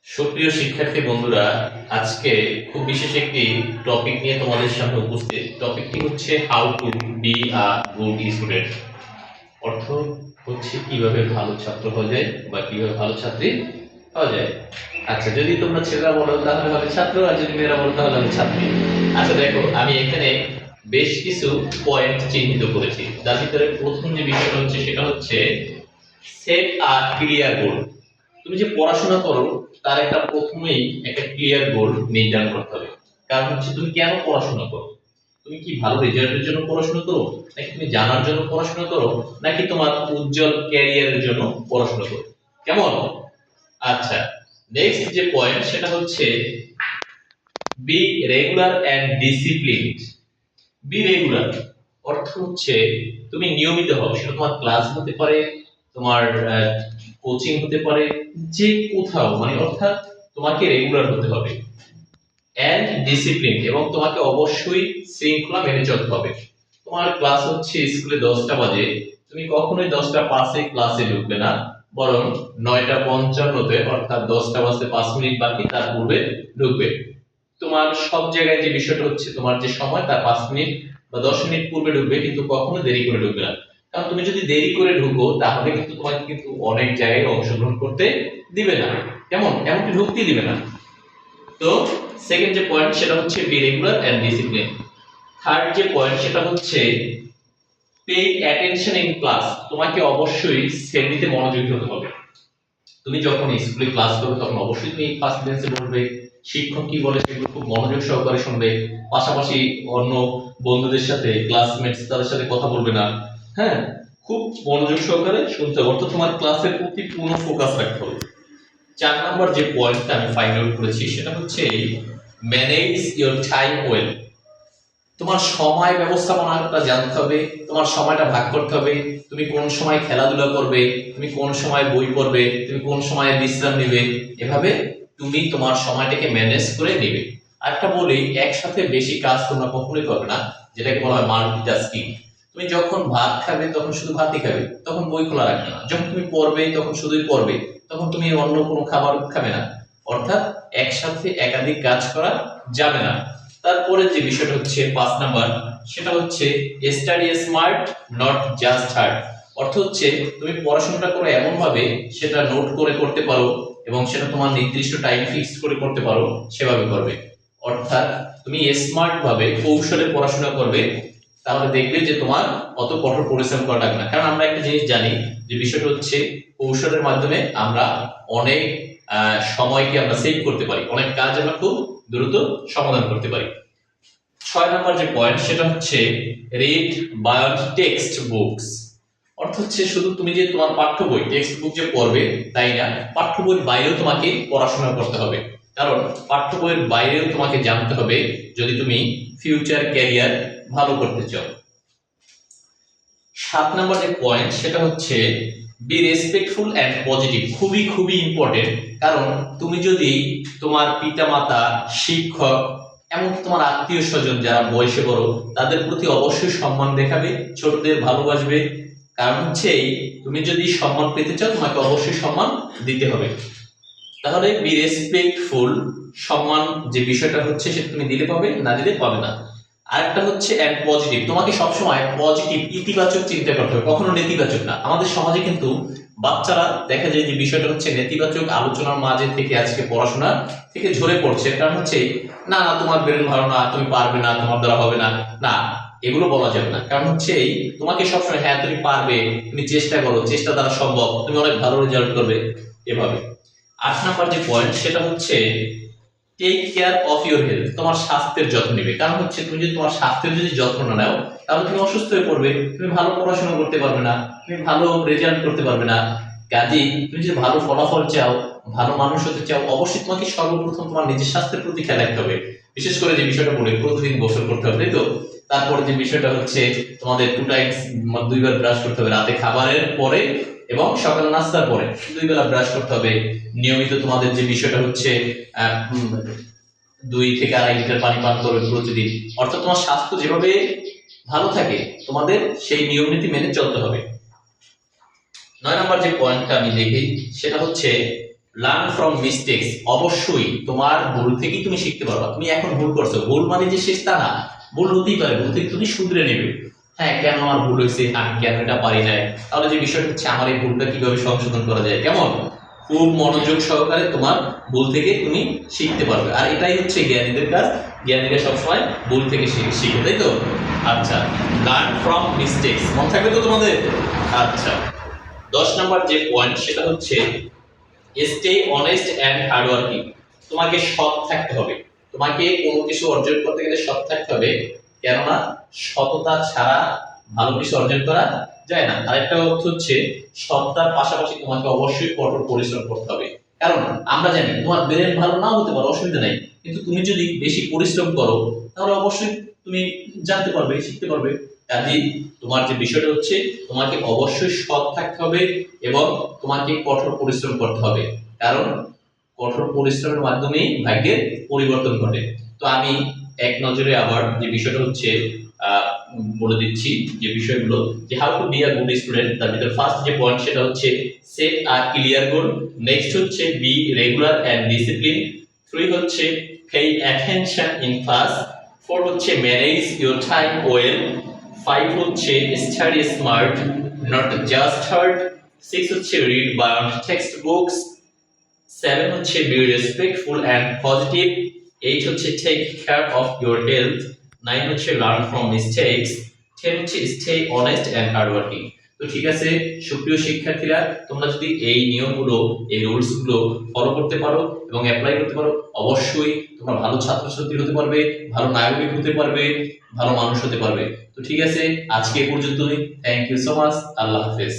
সুপ্রিয় শিক্ষার্থী বন্ধুরা, আজকে খুব বিশেষ একটি টপিক নিয়ে তোমাদের সামনে উপস্থিত। টপিকটি হচ্ছে how to be a good student. অর্থ হচ্ছে কিভাবে ভালো ছাত্র হওয়া যায় বা কিভাবে ভালো ছাত্রী হওয়া যায়। আচ্ছা, যদি তোমরা ছেলেরা বলো তাহলে হবে ছাত্র, আর যদি মেয়েরা বলো তাহলে হবে ছাত্রী। আচ্ছা দেখো, আমি এখানে বেশ কিছু পয়েন্ট চিহ্নিত করেছি, যার ভিতরে প্রথম যে বিষয়টা হচ্ছে সেটা হচ্ছে সেট আ ক্লিয়ার গোল। তুমি যে পড়াশোনা করো তার একটা প্রথমেই একটা ক্লিয়ার গোল নির্ধারণ করতে হবে। কারণ হচ্ছে তুমি কেন পড়াশোনা করো, তুমি কি ভালো রেজাল্টের জন্য পড়াশোনা করো, নাকি তুমি জানার জন্য পড়াশোনা করো, নাকি তোমার উজ্জ্বল ক্যারিয়ারের জন্য পড়াশোনা করো, কেমন? আচ্ছা, নেক্সট যে পয়েন্ট সেটা হচ্ছে be regular and disciplined. Be regular অর্থ হচ্ছে তুমি নিয়মিত হও। সেটা তোমার ক্লাস হতে পারে, তোমার কোচিং হতে পারে, যে কোথাও, মানে অর্থাৎ তোমাকে রেগুলার হতে হবে। এন্ড ডিসিপ্লিন, এবং তোমাকে অবশ্যই শৃঙ্খলা মেনে চলতে হবে। তোমার ক্লাস হচ্ছে স্কুলে 10টা বাজে, তুমি কখনোই 10টা 5-এ ক্লাসে ঢুকবে না, বরং 9টা 55-তে, অর্থাৎ 10টা বাজতে 5 মিনিট বাকি তার পূর্বে ঢুকবে। তোমার সব জায়গায় যে বিষয়টা হচ্ছে তোমার যে সময় তার 5 মিনিট বা 10 মিনিট পূর্বে ঢুকবে, কিন্তু কখনো দেরি করে ঢুকবে না। কারণ তুমি যদি দেরি করে ঢুকো তাহলে কিন্তু তোমাকে কিন্তু অনেক জায়গায় অংশগ্রহণ করতে দিবে না, কেমন, এমনকি ঢুকতেই দিবে না। তো সেকেন্ড যে পয়েন্ট সেটা হচ্ছে be regular and discipline. Third যে পয়েন্ট সেটা হচ্ছে পে অ্যাটেনশন ইন ক্লাস। তোমাকে অবশ্যই শ্রেণীতে মনোযোগী হতে হবে। তুমি যখন স্কুলে ক্লাস করবে তখন অবশ্যই তুমি ফার্স্ট বেঞ্চে বসবে, শিক্ষক কি বলে সেগুলো খুব মনোযোগ সহকারে শুনবে, পাশাপাশি অন্য বন্ধুদের সাথে, ক্লাসমেটস তাদের সাথে কথা বলবে না। হ্যাঁ, খুব মনোযোগ সহকারে শুনতে হবে, অর্থাৎ তোমার ক্লাসের প্রতি পূর্ণ ফোকাস রাখতে হবে। 4 নম্বর যে পয়েন্টটা আমি ফাইন্ড আউট করেছি সেটা হচ্ছে ম্যানেজ ইওর টাইম ওয়েল। তোমার সময় ব্যবস্থাপনাটা জানতে হবে, তোমার সময়টা ভাগ করতে হবে। তুমি কোন সময় খেলাধুলা করবে, তুমি কোন সময় বই পড়বে, তুমি কোন সময় বিশ্রাম নেবে, এভাবে তুমি তোমার সময়টাকে ম্যানেজ করে নেবে। আরেকটা বলি, একসাথে বেশি কাজ তোমরা কখনোই করবে না, যেটাকে বলা হয় মাল্টিটাস্কিং। তুমি যখন ভাত খাবে তখন শুধু ভাতই খাবে, তখন বই খোলা রাখবে না। যখন তুমি পড়বে তখন শুধুই পড়বে, তখন তুমি অন্য কোনো খাবার খাবে না। অর্থাৎ একসাথে একাধিক কাজ করা যাবে না। তারপরে যে বিষয়টা হচ্ছে 5 নাম্বার, সেটা হচ্ছে study smart, not just hard. অর্থ হচ্ছে তুমি পড়াশোনাটা করো এমন ভাবে সেটা নোট করে করতে পারো, এবং সেটা তোমার নির্দিষ্ট টাইম ফিক্স করে করতে পারো, সেভাবে করবে। অর্থাৎ তুমি স্মার্ট ভাবে কৌশলে পড়াশোনা করবে, তাহলে দেখবে যে তোমার অত কঠোর পরিশ্রম করা লাগবে না। কারণ আমরা একটা জিনিস জানি, যে বিষয়টা হচ্ছে কৌশলের মাধ্যমে আমরা অনেক সময়কে আমরা সেভ করতে পারি, অনেক কাজ আমরা খুব দ্রুত সমাধান করতে পারি। 6 নম্বর যে পয়েন্ট সেটা হচ্ছে রিড বায়োড টেক্সট বুকস। অর্থ হচ্ছে শুধু তুমি যে তোমার পাঠ্য বই টেক্সট বুক যে পড়বে তাই না, পাঠ্য বইয়ের বাইরেও তোমাকে পড়াশোনা করতে হবে। কারণ পাঠ্য বইয়ের বাইরেও তোমাকে জানতে হবে যদি তুমি ফিউচার ক্যারিয়ার ভালো করতে চাও। 7 নম্বর যে পয়েন্ট সেটা হচ্ছে বি রেসপেক্টফুল এন্ড পজিটিভ। খুবই খুবই ইম্পর্টেন্ট। কারণ তুমি যদি তোমার পিতামাতা, শিক্ষক, এমনকি তোমার আত্মীয় স্বজন যারা বয়সে বড়, তাদের প্রতি অবশ্যই সম্মান দেখাবে, ছোটদের ভালোবাসবে। কারণ হচ্ছে তুমি যদি সম্মান পেতে চাও তোমাকে অবশ্যই সম্মান দিতে হবে। তাহলে বি রেসপেক্টফুল, সম্মান যে বিষয়টা হচ্ছে সেটা তুমি দিলে পাবে, না দিলে পাবে না। আরেকটা হচ্ছে এন্ড পজিটিভ, তোমাকে সবসময় পজিটিভ, ইতিবাচক চিন্তা করতে হবে, কখনো নেতিবাচক না। আমাদের সমাজে কিন্তু বাচ্চারা দেখা যায় যে বিষয়টা হচ্ছে নেতিবাচক আলোচনার মাঝে থেকে আজকে পড়াশোনা থেকে ঝরে পড়ছে। কারণ হচ্ছে না না তোমার ব্রেন ভালো না, তুমি পারবে না, তোমার দ্বারা হবে না, না এগুলো বলা যাবে না। কারণ হচ্ছে তোমাকে সবসময় হ্যাঁ তুমি পারবে, তুমি চেষ্টা করো, চেষ্টা দ্বারা সম্ভব, তুমি অনেক ভালো রেজাল্ট করবে, এভাবে। 8 নম্বর যে পয়েন্ট সেটা হচ্ছে take care of your health. তোমার স্বাস্থ্যের যত্ন নেবে। কারণ হচ্ছে তুমি যদি তোমার স্বাস্থ্যের যদি যত্ন না নাও তাহলে তুমি অসুস্থ হয়ে পড়বে, তুমি ভালো পড়াশোনা করতে পারবে না, তুমি ভালো রেজাল্ট করতে পারবে না। কাজেই তুমি যদি ভালো ফলাফল চাও, ভালো মানুষ হতে চাও, অবশ্যই তোমাকে সর্বপ্রথম তোমার নিজের স্বাস্থ্যের প্রতি খেয়াল রাখতে হবে। বিশেষ করে যে বিষয়টা বলি, প্রতিদিন গোসল করতে হবে, তাই তো? তারপরে যে বিষয়টা হচ্ছে তোমাদের 2 টাইমস, 2বার ব্রাশ করতে হবে, রাতে খাবারের পরে এবং সকালে নাস্তার পরে 2 বেলা ব্রাশ করতে হবে। নিয়মিত তোমাদের যে বিষয়টা হচ্ছে 2 থেকে 2.5 লিটার পানি পান করবে প্রতিদিন। অর্থাৎ তোমার স্বাস্থ্য যেভাবে ভালো থাকে তোমাদের সেই নিয়ম নীতি মেনে চলতে হবে। 9 নম্বর যে পয়েন্টটা আমি দেখি সেটা হচ্ছে লার্ন ফ্রম মিস্টেকস, অবশ্যই তোমার ভুল থেকেই তুমি শিখতে পারবা। তুমি এখন ভুল করছো, ভুল মানে যে শেষ তা না, ভুল হতেই পারে, ভুল থেকে তুমি শুধরে নেবে। হ্যাঁ, কেন আমার ভুল হয়েছে, আমি কেন এটা পারি নাই, তাহলে যে বিষয়টা হচ্ছে আমার এই ভুলটা কিভাবে সংশোধন করা যায়, কেমন খুব মনোযোগ সহকারে তোমার ভুল থেকে তুমি শিখতে পারবে। আর এটাই হচ্ছে জ্ঞানীদের কাজ, জ্ঞানীরা সবসময় ভুল থেকে শিখে, তাই তো? আচ্ছা, লার্ন ফ্রম মিস্টেকস, মনে থাকবে তো তোমাদের? আচ্ছা, 10 নম্বর যে পয়েন্ট সেটা হচ্ছে stay honest and hard working. তোমাকে সৎ থাকতে হবে, তোমাকে কোনো কিছু অর্জন করতে গেলে সৎ থাকতে হবে, কেননা সততা ছাড়া ভালো কিছু অর্জন করা যায় না। আরেকটা অর্থ হচ্ছে সততার পাশাপাশি তোমাকে অবশ্যই কঠোর পরিশ্রম করতে হবে। কারণ আমরা জানি তোমার ব্রেন ভালো নাও হতে পারে, অসুবিধা নাই, কিন্তু তুমি যদি বেশি পরিশ্রম করো তাহলে অবশ্যই তুমি জানতে পারবে, শিখতে পারবে। কাজেই তোমার যে বিষয়টা হচ্ছে তোমাকে অবশ্যই সৎ থাকতে হবে এবং তোমাকে কঠোর পরিশ্রম করতে হবে, কারণ কঠোর পরিশ্রমের মাধ্যমেই ভাগ্যের পরিবর্তন ঘটে। তো আমি এক নজরে আবার যে বিষয়টা হচ্ছে বলে দিচ্ছি যে বিষয়গুলো, যে how to be a good student. তার ভিতরে ফার্স্ট যে পয়েন্ট সেটা হচ্ছে সেট আ ক্লিয়ার গোল, নেক্সট হচ্ছে বি রেগুলার অ্যান্ড ডিসিপ্লিন, 3 হচ্ছে পে অ্যাটেনশন ইন ক্লাস, 4 হচ্ছে ম্যানেজ ইওর টাইম ওয়েল, 5 হচ্ছে study smart not just hard, 6 হচ্ছে রিড বায়োন্ড টেক্সট বুকস, 7 হচ্ছে বি রেসপেক্টফুল অ্যান্ড পজিটিভ, 8 হচ্ছে take care of your health, 9 হচ্ছে learn from mistakes, 10 হচ্ছে stay honest and hard working. তো ঠিক আছে সুপ্রিয় শিক্ষার্থীরা, তোমরা যদি এই নিয়মগুলো, এই রুলস গুলো ফলো করতে পারো এবং অ্যাপ্লাই করতে পারো, অবশ্যই তোমরা ভালো ছাত্রছাত্রী হতে পারবে, ভালো নাগরিক হতে পারবে, ভালো মানুষ হতে পারবে। তো ঠিক আছে, আজকে এ পর্যন্তই। Thank you so much. আল্লাহ হাফেজ।